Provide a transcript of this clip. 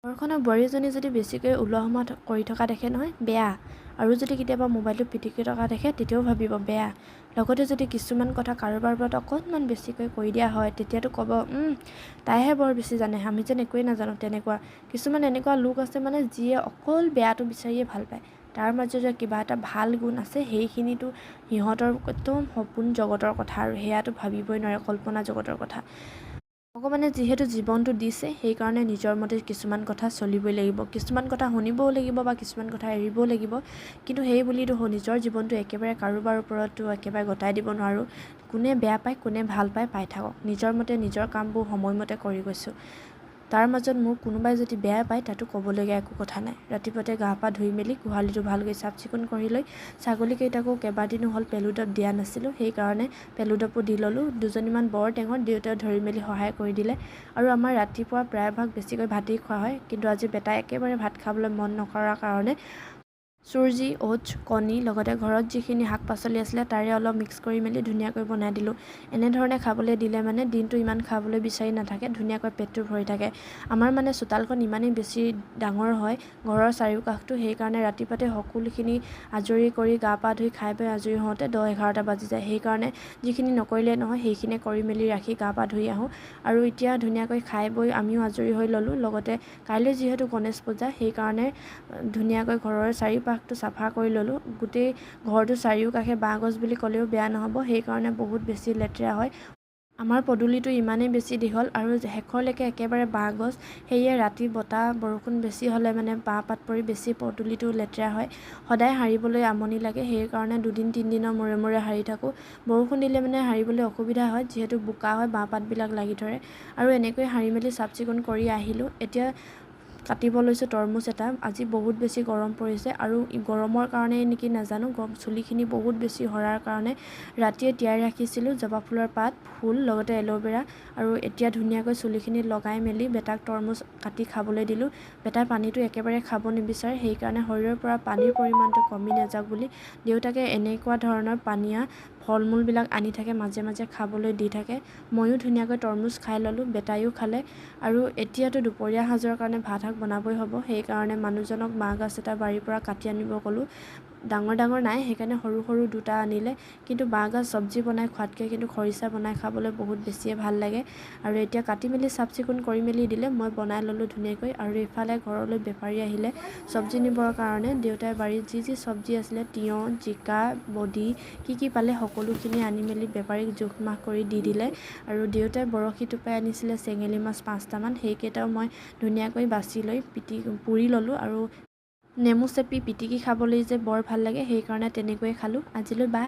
ঘৰখনৰ বোৱাৰীজনী যদি বেছিকৈ ওলোৱা সোমোৱা কৰি থকা দেখে নহয় বেয়া, আৰু যদি কেতিয়াবা মোবাইলটো পিটিকি থকা দেখে তেতিয়াও ভাবিব বেয়া। লগতে যদি কিছুমান কথা কাৰোবাৰ ওপৰত অকণমান বেছিকৈ কৈ দিয়া হয় তেতিয়াতো ক'ব তাইহে বৰ বেছি জানে, আমি যেন একোৱেই নাজানো। তেনেকুৱা কিছুমান এনেকুৱা লোক আছে মানে যিয়ে অকল বেয়াটো বিচাৰিয়ে ভাল পায়। তাৰ মাজত যে কিবা এটা ভাল গুণ আছে সেইখিনিতো সিহঁতৰ একদম সপোন জগতৰ কথা, আৰু সেয়াটো ভাবিবই নোৱাৰে, কল্পনা জগতৰ কথা। ভগৱানে যিহেতু জীৱনটো দিছে সেইকাৰণে নিজৰ মতে কিছুমান কথা চলিবই লাগিব, কিছুমান কথা শুনিবও লাগিব বা কিছুমান কথা এৰিবও লাগিব। কিন্তু সেই বুলিতো নিজৰ জীৱনটো একেবাৰে কাৰোবাৰ ওপৰতো একেবাৰে গতাই দিব নোৱাৰোঁ। কোনে বেয়া পায় কোনে ভাল পায় পাই থাকক, নিজৰ মতে নিজৰ কামবোৰ সময়মতে কৰি গৈছোঁ। তাৰ মাজত মোক কোনোবাই যদি বেয়া পায় তাতো ক'বলগীয়া একো কথা নাই। ৰাতিপুৱাতে গা পা ধুই মেলি গোহালিটো ভালকৈ চাফ চিকুণ কৰি লৈ ছাগলীকেইটাকো কেইবাদিনো হ'ল পেলুদৰৱ দিয়া নাছিলোঁ, সেইকাৰণে পেলুদৰৱো দি ল'লোঁ। দুজনীমান বৰ টেঙৰ দেউতাই ধৰি মেলি সহায় কৰি দিলে। আৰু আমাৰ ৰাতিপুৱা প্ৰায়ভাগ বেছিকৈ ভাতেই খোৱা হয়, কিন্তু আজি বেটাই একেবাৰে ভাত খাবলৈ মন নকৰাৰ কাৰণে চুজি, অ'টছ, কণী লগতে ঘৰত যিখিনি শাক পাচলি আছিলে তাৰে অলপ মিক্স কৰি মেলি ধুনীয়াকৈ বনাই দিলোঁ। এনেধৰণে খাবলৈ দিলে মানে দিনটো ইমান খাবলৈ বিচাৰি নাথাকে, ধুনীয়াকৈ পেটটো ভৰি থাকে। আমাৰ মানে চোতালখন ইমানেই বেছি ডাঙৰ হয় ঘৰৰ চাৰিওকাষটো, সেইকাৰণে ৰাতিপুৱাতে সকলোখিনি আজৰি কৰি গা পা ধুই খাই বৈ আজৰি হওঁতে 10-11টা বাজি যায়। সেইকাৰণে যিখিনি নকৰিলে নহয় সেইখিনি কৰি মেলি ৰাখি গা পা ধুই আহোঁ। আৰু এতিয়া ধুনীয়াকৈ খাই বৈ আমিও আজৰি হৈ ল'লোঁ। লগতে কাইলৈ যিহেতু গণেশ পূজা সেইকাৰণে ধুনীয়াকৈ ঘৰৰ চাৰিওকাষটো চাফা কৰি ল'লোঁ। গোটেই ঘৰটো চাৰিওকাষে বাঁহ গছ বুলি ক'লেও বেয়া নহ'ব, সেইকাৰণে বহুত বেছি লেতেৰা হয়। আমাৰ পদূলিটো ইমানেই বেছি দীঘল আৰু শেষৰলৈকে একেবাৰে বাঁহ গছ, সেয়ে ৰাতি বতাহ বৰষুণ বেছি হ'লে মানে বাঁহ পাত পৰি বেছি পদূলিটো লেতেৰা হয়। সদায় সাৰিবলৈ আমনি লাগে, সেইকাৰণে 2-3 দিনৰ মূৰে মূৰে সাৰি থাকোঁ। বৰষুণ দিলে মানে সাৰিবলৈ অসুবিধা হয়, যিহেতু বোকা হয় বাঁহ পাতবিলাক লাগি ধৰে। আৰু এনেকৈ সাৰি মেলি চাফ চিকুণ কৰি আহিলোঁ। এতিয়া কাটিব লৈছোঁ তৰমুজ এটা। আজি বহুত বেছি গৰম পৰিছে, আৰু গৰমৰ কাৰণেই নেকি নাজানো চুলিখিনি বহুত বেছি সৰাৰ কাৰণে ৰাতিয়ে তিয়াই ৰাখিছিলোঁ জবা ফুলৰ পাত, ফুল লগতে এল'ভেৰা, আৰু এতিয়া ধুনীয়াকৈ চুলিখিনি লগাই মেলি বেটাক তৰমুজ কাটি খাবলৈ দিলোঁ। বেটাই পানীটো একেবাৰে খাব নিবিচাৰে, সেইকাৰণে শৰীৰৰ পৰা পানীৰ পৰিমাণটো কমি নাযাওক বুলি দেউতাকে এনেকুৱা ধৰণৰ পানীয়া ফল মূলবিলাক আনি থাকে, মাজে মাজে খাবলৈ দি থাকে। ময়ো ধুনীয়াকৈ তৰমুজ খাই ল'লোঁ, বেটাইও খালে। আৰু এতিয়াতো দুপৰীয়া সাঁজৰ কাৰণে ভাত শাক বনাবই হ'ব, সেইকাৰণে মানুহজনক বাঁহগাজ এটা বাৰীৰ পৰা কাটি আনিব ক'লোঁ। ডাঙৰ ডাঙৰ নাই সেইকাৰণে সৰু সৰু দুটা আনিলে, কিন্তু বাঁহগাজ চব্জি বনাই খোৱাতকৈ কিন্তু খৰিচা বনাই খাবলৈ বহুত বেছিয়ে ভাল লাগে। আৰু এতিয়া কাটি মেলি চাফ চিকুণ কৰি মেলি দিলে মই বনাই ল'লোঁ ধুনীয়াকৈ। আৰু ইফালে ঘৰলৈ বেপাৰী আহিলে চব্জি নিবৰ কাৰণে। দেউতাই বাৰীত যি যি চব্জি আছিলে তিয়ঁহ, জিকা, বডি কি পালে সকলোখিনি আনি মেলি বেপাৰীক জোখ মাখ কৰি দি দিলে। আৰু দেউতাই বৰশী টোপাই আনিছিলে চেঙেলী মাছ 5টামান, সেইকেইটাও মই ধুনীয়াকৈ বাছি লৈ পুৰি ল'লোঁ। আৰু নেমু চেপি পিটিকি খাবলৈ যে বৰ ভাল লাগে, সেইকাৰণে তেনেকৈয়ে খালোঁ। আজিলৈ বাই।